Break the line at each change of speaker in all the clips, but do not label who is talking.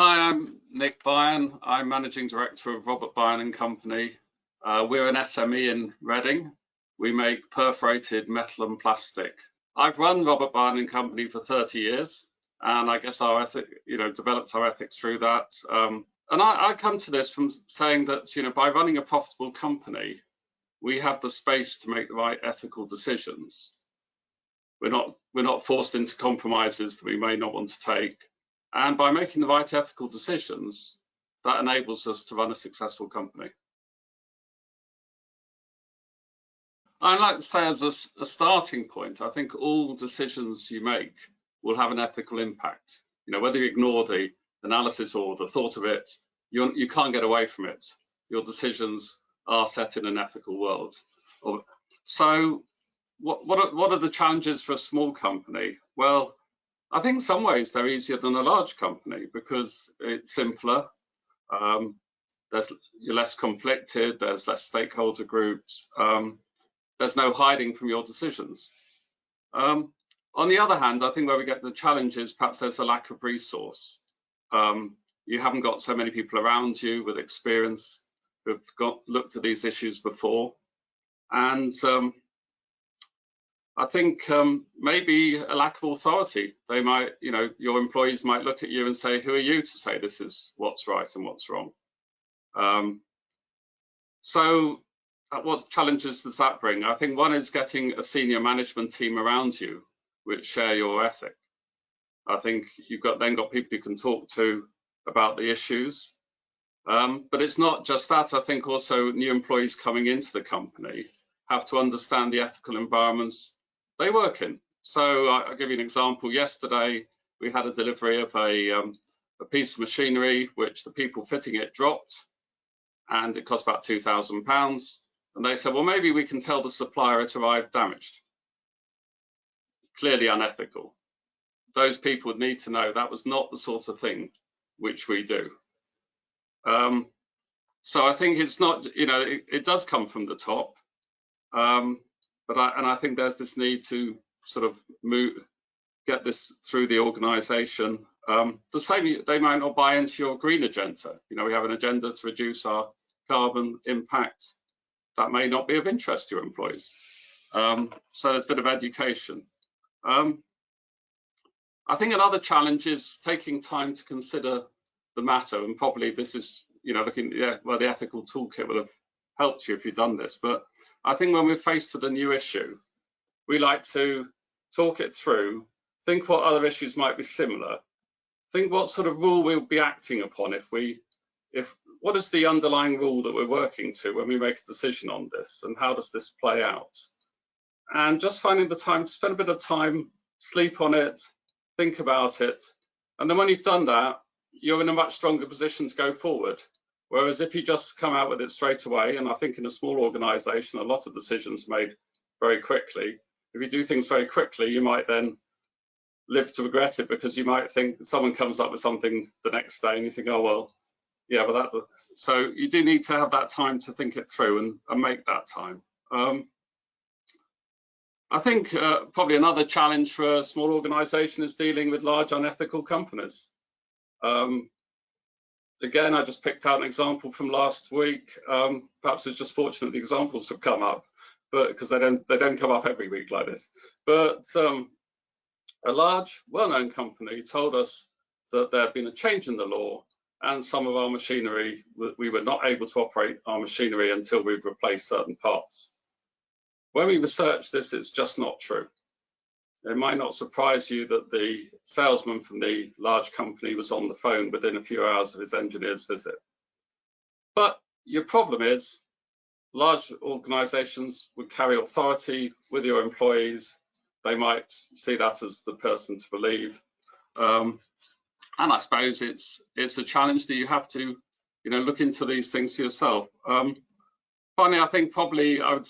Hi, I'm Nick Bion. I'm Managing Director of Robert Bion & Company. We're an SME in Reading. We make perforated metal and plastic. I've run Robert Bion & Company for 30 years, and I guess our developed our ethics through that. And I come to this from saying that, by running a profitable company, we have the space to make the right ethical decisions. We're not forced into compromises that we may not want to take. And by making the right ethical decisions, that enables us to run a successful company. I'd like to say, as a starting point, I think all decisions you make will have an ethical impact. Whether you ignore the analysis or the thought of it, you can't get away from it. Your decisions are set in an ethical world. So what are the challenges for a small company? Well, I think in some ways they're easier than a large company because it's simpler. You're less conflicted. There's less stakeholder groups. There's no hiding from your decisions. On the other hand, I think where we get the challenge is perhaps there's a lack of resource. You haven't got so many people around you with experience who've looked at these issues before, and I think maybe a lack of authority. They might, your employees might look at you and say, who are you to say this is what's right and what's wrong? So what challenges does that bring? I think one is getting a senior management team around you which share your ethic. I think you've then got people you can talk to about the issues. But it's not just that. I think also new employees coming into the company have to understand the ethical environments they work in. So I'll give you an example. Yesterday, we had a delivery of a piece of machinery which the people fitting it dropped, and it cost about £2,000. And they said, well, maybe we can tell the supplier it arrived damaged. Clearly unethical. Those people would need to know that was not the sort of thing which we do. So I think it's not, it does come from the top. But I think there's this need to sort of get this through the organisation. The same, they might not buy into your green agenda. We have an agenda to reduce our carbon impact. That may not be of interest to your employees. So there's a bit of education. I think another challenge is taking time to consider the matter, and probably this is, looking, well, the ethical toolkit would have helped you if you'd done this, but I think when we're faced with a new issue, we like to talk it through, think what other issues might be similar, think what sort of rule we'll be acting upon what is the underlying rule that we're working to when we make a decision on this, and how does this play out? And just finding the time to spend a bit of time, sleep on it, think about it, and then when you've done that, you're in a much stronger position to go forward. Whereas if you just come out with it straight away, and I think in a small organisation, a lot of decisions are made very quickly. If you do things very quickly, you might then live to regret it, because you might think someone comes up with something the next day and you think, oh, well, yeah, but so you do need to have that time to think it through and make that time. I think probably another challenge for a small organisation is dealing with large unethical companies. Again, I just picked out an example from last week. Perhaps it's just fortunate the examples have come up, but because they don't come up every week like this. But a large, well-known company told us that there had been a change in the law, and some of our machinery, we were not able to operate our machinery until we've replaced certain parts. When we researched this, it's just not true. It might not surprise you that the salesman from the large company was on the phone within a few hours of his engineer's visit. But your problem is, large organisations would carry authority with your employees. They might see that as the person to believe. And I suppose it's a challenge that you have to, look into these things for yourself. Finally, I think probably I would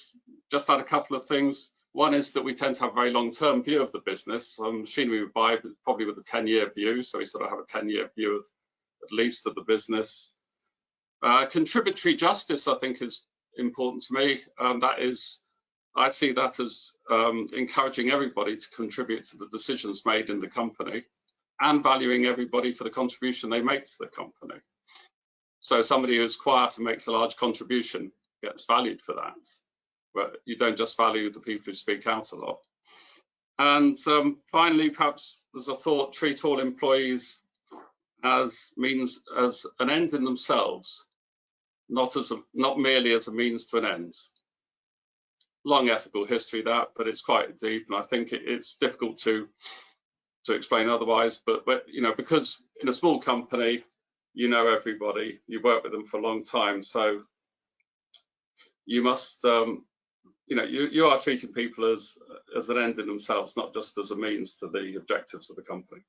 just add a couple of things. One is that we tend to have a very long-term view of the business. Machinery we buy probably with a 10-year view, so we sort of have a 10-year view of at least of the business. Contributory justice, I think, is important to me. I see that as encouraging everybody to contribute to the decisions made in the company. and valuing everybody for the contribution they make to the company. So somebody who's quiet and makes a large contribution gets valued for that, but you don't just value the people who speak out a lot. And finally, perhaps there's a thought: treat all employees as an end in themselves, not merely as a means to an end. Long ethical history that, but it's quite deep, and I think it's difficult to explain otherwise. But you know, because in a small company, you know everybody, you work with them for a long time, so you must, you know, you are treating people as an end in themselves, not just as a means to the objectives of the company.